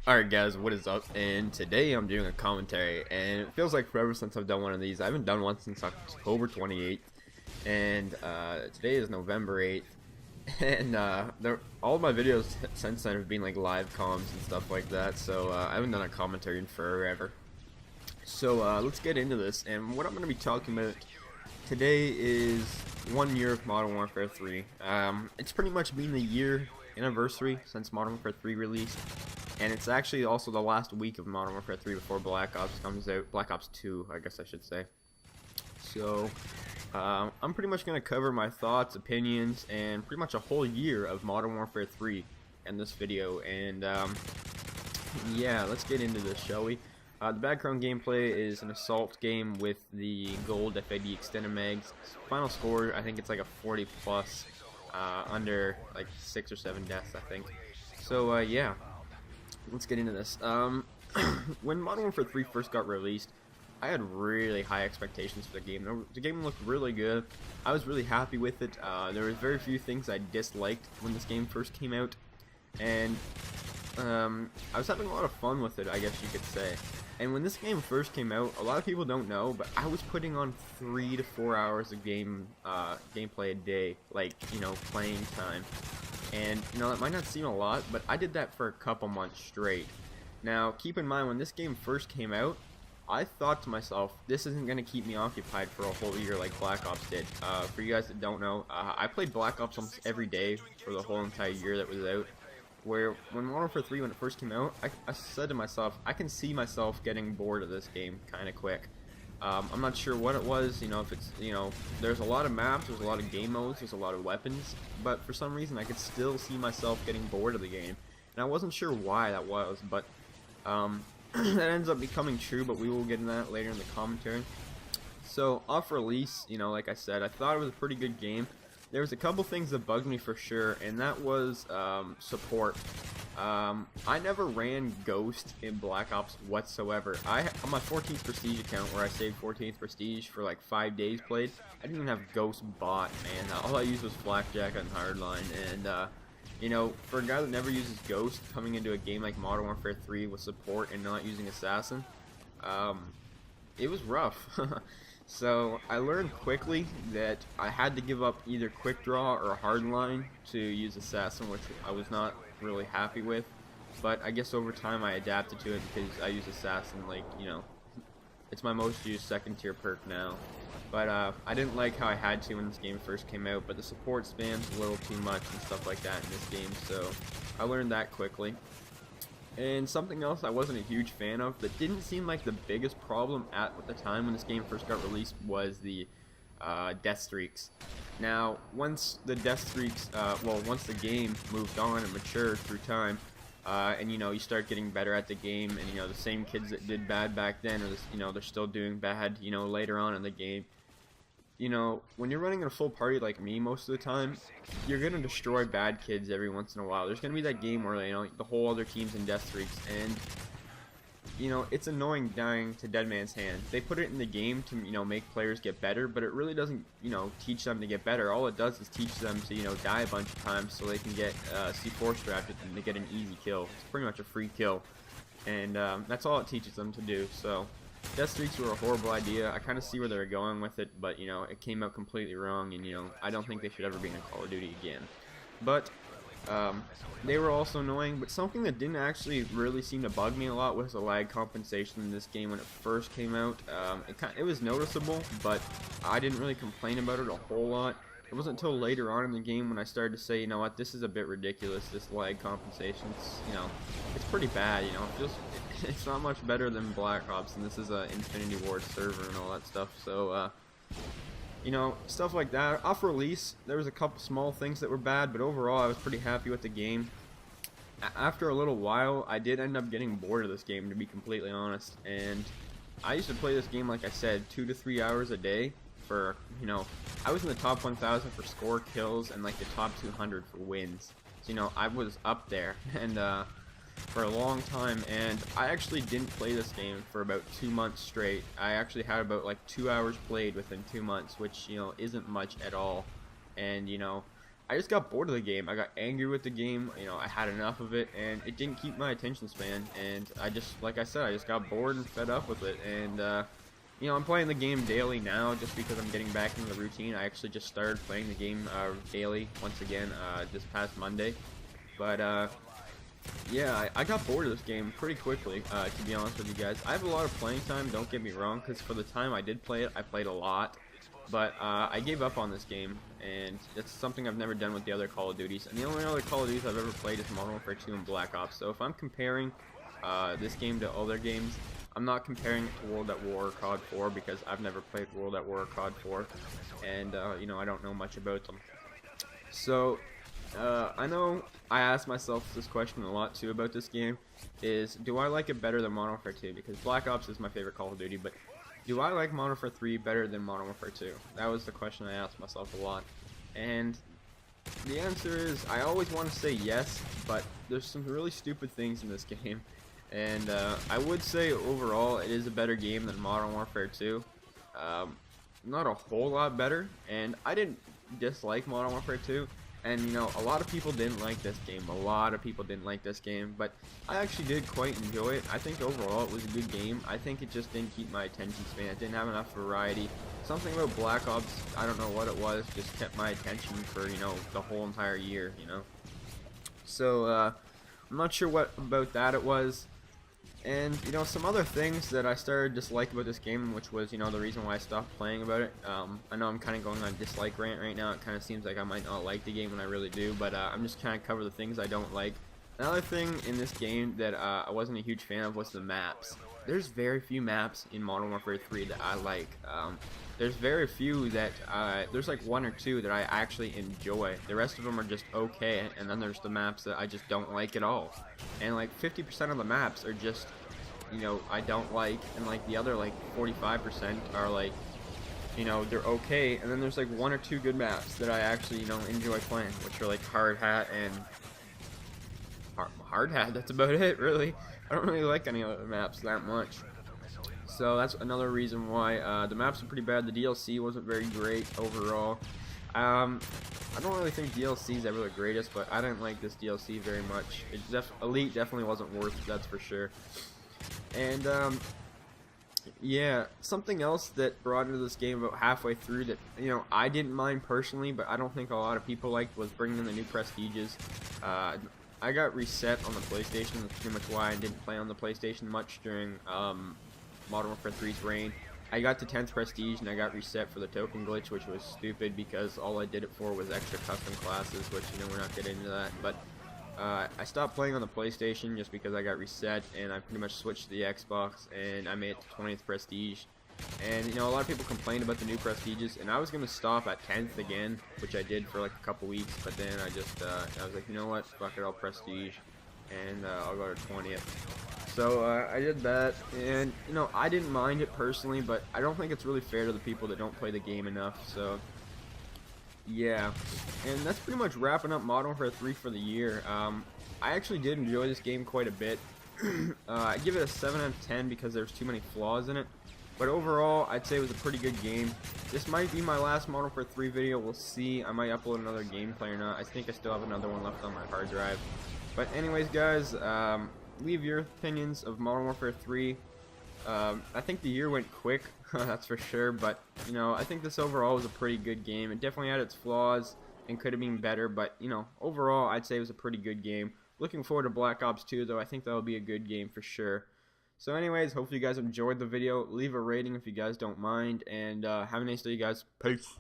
Alright guys, what is up? And today I'm doing a commentary, and it feels like forever since I've done one of these. I haven't done one since October 28th, and today is November 8th, and all of my videos since then have been like live comms and stuff like that, so I haven't done a commentary in forever. So let's get into this, and what I'm going to be talking about today is 1 year of Modern Warfare 3. It's pretty much been the year anniversary since Modern Warfare 3 released. And it's actually also the last week of Modern Warfare 3 before Black Ops comes out. Black Ops 2, I guess I should say. So, I'm pretty much going to cover my thoughts, opinions, and pretty much a whole year of Modern Warfare 3 in this video. And, yeah, let's get into this, shall we? The background gameplay is an assault game with the gold FAD extended mags. Final score, I think it's like a 40 plus, under like 6 or 7 deaths, I think. So, yeah. Let's get into this. When Modern Warfare 3 first got released, I had really high expectations for the game. The game looked really good. I was really happy with it. There were very few things I disliked when this game first came out, and I was having a lot of fun with it, I guess you could say. And when this game first came out, a lot of people don't know, but I was putting on 3 to 4 hours of gameplay a day, like, you know, playing time. And, you know, it might not seem a lot, but I did that for a couple months straight. Now, keep in mind, when this game first came out, I thought to myself, this isn't going to keep me occupied for a whole year like Black Ops did. For you guys that don't know, I played Black Ops almost every day for the whole entire year that was out. Where, when Modern Warfare 3, when it first came out, I said to myself, I can see myself getting bored of this game kind of quick. I'm not sure what it was, you know, if it's, you know, there's a lot of maps, there's a lot of game modes, there's a lot of weapons, but for some reason I could still see myself getting bored of the game, and I wasn't sure why that was, but, that ends up becoming true, but we will get into that later in the commentary. So, off release, you know, like I said, I thought it was a pretty good game. There was a couple things that bugged me for sure, and that was, support. I never ran Ghost in Black Ops whatsoever. On my 14th Prestige account, where I saved 14th Prestige for like 5 days played, I didn't even have Ghost bot, man. All I used was Flakjack and Hardline, and, you know, for a guy that never uses Ghost, coming into a game like Modern Warfare 3 with support and not using Assassin, it was rough. So, I learned quickly that I had to give up either Quick Draw or Hardline to use Assassin, which I was not really happy with, but I guess over time I adapted to it because I use Assassin, like, you know, it's my most used second tier perk now. But I didn't like how I had to when this game first came out, but the support spam's a little too much and stuff like that in this game, so I learned that quickly. And something else I wasn't a huge fan of that didn't seem like the biggest problem at the time when this game first got released was the death streaks. Now, once the death streaks, once the game moved on and matured through time, and, you know, you start getting better at the game, and, you know, the same kids that did bad back then, or, you know, they're still doing bad, you know, later on in the game. You know, when you're running a full party like me most of the time, you're going to destroy bad kids every once in a while. There's going to be that game where, you know, the whole other team's in death streaks, and, you know, it's annoying dying to Dead Man's Hand. They put it in the game to, you know, make players get better, but it really doesn't, you know, teach them to get better. All it does is teach them to, you know, die a bunch of times so they can get C4 strapped and they get an easy kill. It's pretty much a free kill, and that's all it teaches them to do, so death streaks were a horrible idea. I kind of see where they're going with it, but, you know, it came out completely wrong, and, you know, I don't think they should ever be in Call of Duty again. But they were also annoying, but something that didn't actually really seem to bug me a lot was the lag compensation in this game when it first came out. It was noticeable, but I didn't really complain about it a whole lot. It wasn't until later on in the game when I started to say, you know what, this is a bit ridiculous, this lag compensation. You know, it's pretty bad, you know, it's not much better than Black Ops, and this is a Infinity Ward server and all that stuff, so, you know, stuff like that. Off release, there was a couple small things that were bad, but overall I was pretty happy with the game. After a little while, I did end up getting bored of this game, to be completely honest, and I used to play this game, like I said, 2 to 3 hours a day. For, you know, I was in the top 1,000 for score kills and like the top 200 for wins. So, you know, I was up there, and for a long time, and I actually didn't play this game for about 2 months straight. I actually had about like 2 hours played within 2 months, which, you know, isn't much at all. And, you know, I just got bored of the game. I got angry with the game. You know, I had enough of it, and it didn't keep my attention span. And I just, like I said, I just got bored and fed up with it. And you know, I'm playing the game daily now just because I'm getting back into the routine. I actually just started playing the game daily once again this past Monday. But yeah, I got bored of this game pretty quickly, to be honest with you guys. I have a lot of playing time, don't get me wrong, because for the time I did play it, I played a lot. But I gave up on this game, and it's something I've never done with the other Call of Duties. And the only other Call of Duties I've ever played is Modern Warfare 2 and Black Ops. So if I'm comparing this game to other games, I'm not comparing it to World at War or COD 4 because I've never played World at War or COD 4, and you know, I don't know much about them. So I know I ask myself this question a lot too about this game, is do I like it better than Modern Warfare 2? Because Black Ops is my favorite Call of Duty, but do I like Modern Warfare 3 better than Modern Warfare 2? That was the question I asked myself a lot. And the answer is, I always want to say yes, but there's some really stupid things in this game. And I would say overall it is a better game than Modern Warfare 2. Not a whole lot better, and I didn't dislike Modern Warfare 2. And you know, a lot of people didn't like this game. A lot of people didn't like this game, but I actually did quite enjoy it. I think overall it was a good game. I think it just didn't keep my attention span. It didn't have enough variety. Something about Black Ops, I don't know what it was, just kept my attention for, you know, the whole entire year, you know. So I'm not sure what about that it was. And, you know, some other things that I started to dislike about this game, which was, you know, the reason why I stopped playing about it. I know I'm kind of going on a dislike rant right now. It kind of seems like I might not like the game when I really do, but I'm just kind of cover the things I don't like. Another thing in this game that I wasn't a huge fan of was the maps. There's very few maps in Modern Warfare 3 that I like. There's very few that, there's like one or two that I actually enjoy. The rest of them are just okay, and then there's the maps that I just don't like at all. And like 50% of the maps are just, you know, I don't like, and like the other like 45% are like, you know, they're okay, and then there's like one or two good maps that I actually, you know, enjoy playing, which are like Hard Hat and Hard Hat. That's about it, really. I don't really like any other maps that much. So that's another reason why the maps are pretty bad. The DLC wasn't very great overall. I don't really think DLC is ever the greatest, but I didn't like this DLC very much. Elite definitely wasn't worth it, that's for sure. And yeah, something else that brought into this game about halfway through that, you know, I didn't mind personally, but I don't think a lot of people liked, was bringing in the new prestiges. I got reset on the PlayStation. That's pretty much why I didn't play on the PlayStation much during Modern Warfare 3's reign. I got to 10th prestige and I got reset for the token glitch, which was stupid because all I did it for was extra custom classes, which, you know, we're not getting into that. But I stopped playing on the PlayStation just because I got reset, and I pretty much switched to the Xbox, and I made it to 20th prestige. And, you know, a lot of people complained about the new prestiges, and I was going to stop at 10th again, which I did for like a couple weeks, but then I just, I was like, you know what, fuck it, I'll prestige, and I'll go to 20th. So I did that, and, you know, I didn't mind it personally, but I don't think it's really fair to the people that don't play the game enough, so yeah. And that's pretty much wrapping up Modern Warfare 3 for the year. I actually did enjoy this game quite a bit. I give it a 7 out of 10 because there's too many flaws in it. But overall, I'd say it was a pretty good game. This might be my last Modern Warfare 3 video. We'll see. I might upload another gameplay or not. I think I still have another one left on my hard drive. But anyways, guys, leave your opinions of Modern Warfare 3. I think the year went quick, that's for sure, but, you know, I think this overall was a pretty good game. It definitely had its flaws and could have been better, but, you know, overall, I'd say it was a pretty good game. Looking forward to Black Ops 2, though. I think that'll be a good game for sure. So anyways, hopefully you guys enjoyed the video. Leave a rating if you guys don't mind, and have a nice day, guys. Peace.